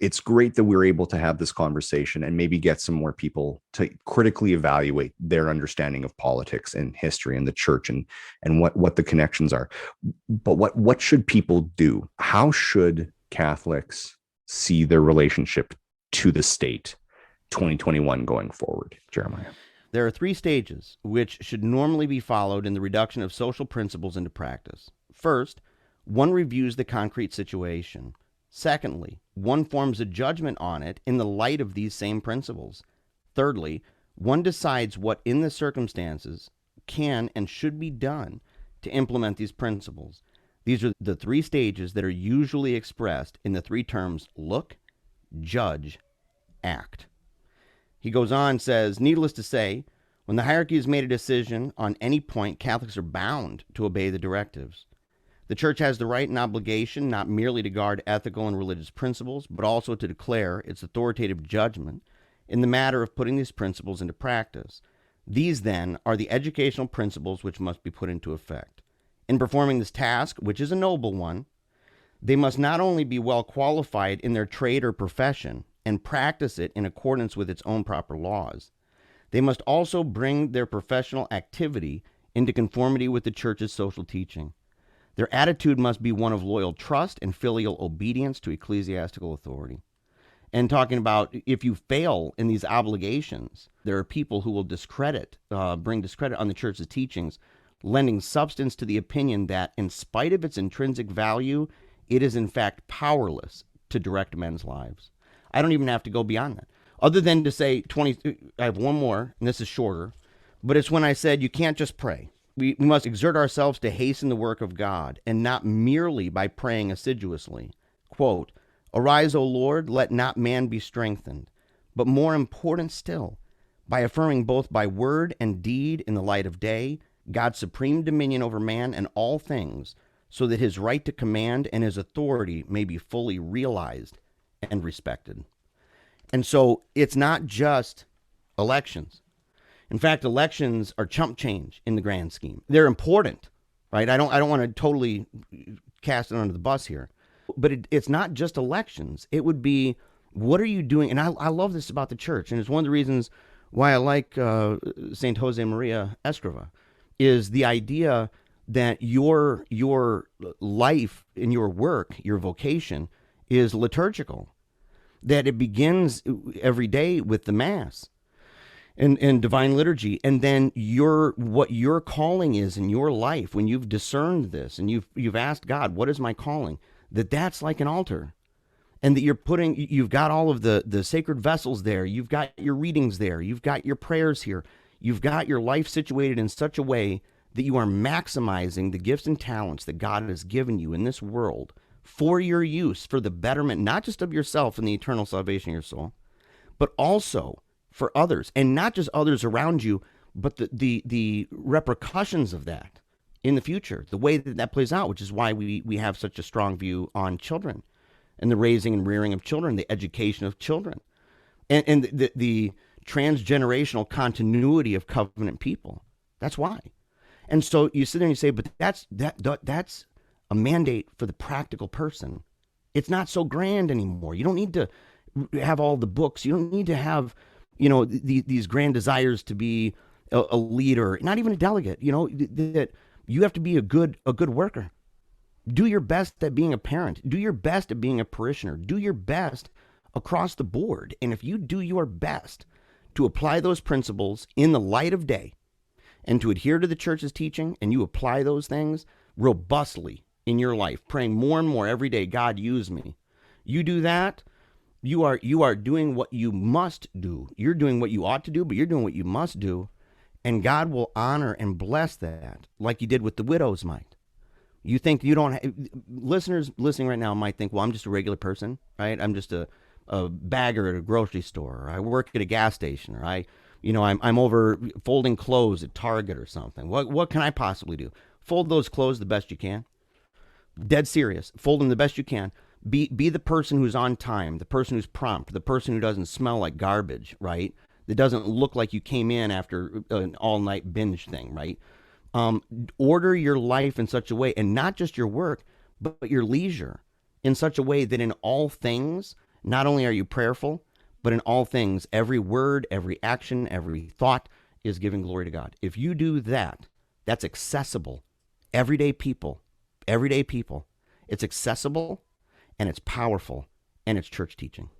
it's great that we're able to have this conversation and maybe get some more people to critically evaluate their understanding of politics and history and the church and what the connections are. But what should people do? How should Catholics see their relationship to the state 2021 going forward, Jeremiah? There are three stages which should normally be followed in the reduction of social principles into practice. First, one reviews the concrete situation. Secondly, one forms a judgment on it in the light of these same principles. Thirdly, one decides what in the circumstances can and should be done to implement these principles. These are the three stages that are usually expressed in the three terms look, judge, act. He goes on, says, needless to say, when the hierarchy has made a decision on any point, Catholics are bound to obey the directives. The Church has the right and obligation not merely to guard ethical and religious principles, but also to declare its authoritative judgment in the matter of putting these principles into practice. These, then, are the educational principles which must be put into effect. In performing this task, which is a noble one, they must not only be well qualified in their trade or profession and practice it in accordance with its own proper laws, they must also bring their professional activity into conformity with the Church's social teaching. Their attitude must be one of loyal trust and filial obedience to ecclesiastical authority. And talking about if you fail in these obligations, there are people who will bring discredit on the Church's teachings, lending substance to the opinion that in spite of its intrinsic value, it is in fact powerless to direct men's lives. I don't even have to go beyond that. Other than to say, I have one more, and this is shorter, but it's when I said you can't just pray. We must exert ourselves to hasten the work of God, and not merely by praying assiduously. Quote, arise, O Lord, let not man be strengthened, but more important still, by affirming both by word and deed in the light of day, God's supreme dominion over man and all things, so that his right to command and his authority may be fully realized and respected. And so it's not just elections. In fact, elections are chump change in the grand scheme. They're important, right? I don't want to totally cast it under the bus here, but it's not just elections. It would be, what are you doing? And I love this about the Church, and it's one of the reasons why I like Saint Jose Maria Escriva, is the idea that your life and your work, your vocation, is liturgical, that it begins every day with the Mass and divine liturgy, and then what your calling is in your life, when you've discerned this and you've asked God, what is my calling, that's like an altar, and that you've got all of the sacred vessels there, you've got your readings there, you've got your prayers here, you've got your life situated in such a way that you are maximizing the gifts and talents that God has given you in this world for your use, for the betterment, not just of yourself and the eternal salvation of your soul, but also for others, and not just others around you, but the repercussions of that in the future, the way that plays out, which is why we have such a strong view on children and the raising and rearing of children, the education of children, and the transgenerational continuity of covenant people. That's why. And so you sit there and you say, but that's a mandate for the practical person. It's not so grand anymore. You don't need to have all the books. You don't need to have, these grand desires to be a leader, not even a delegate. That you have to be a good worker. Do your best at being a parent. Do your best at being a parishioner. Do your best across the board. And if you do your best to apply those principles in the light of day and to adhere to the Church's teaching, and you apply those things robustly in your life, praying more and more every day, God, use me. You do that, you are doing what you must do. You're doing what you ought to do, but you're doing what you must do, and God will honor and bless that, like he did with the widow's mite. You think you don't listeners listening right now might think, well, I'm just a regular person, right? I'm just a bagger at a grocery store, or I work at a gas station, or I'm over folding clothes at Target or something. What can I possibly do? Fold those clothes the best you can. Dead serious. Fold them the best you can. Be the person who's on time, the person who's prompt, the person who doesn't smell like garbage, right? That doesn't look like you came in after an all-night binge thing, right? Order your life in such a way, and not just your work, but your leisure, in such a way that in all things Not only are you prayerful, but in all things, every word, every action, every thought is giving glory to God. If you do that, that's accessible. Everyday people, everyday people. It's accessible and it's powerful and it's church teaching.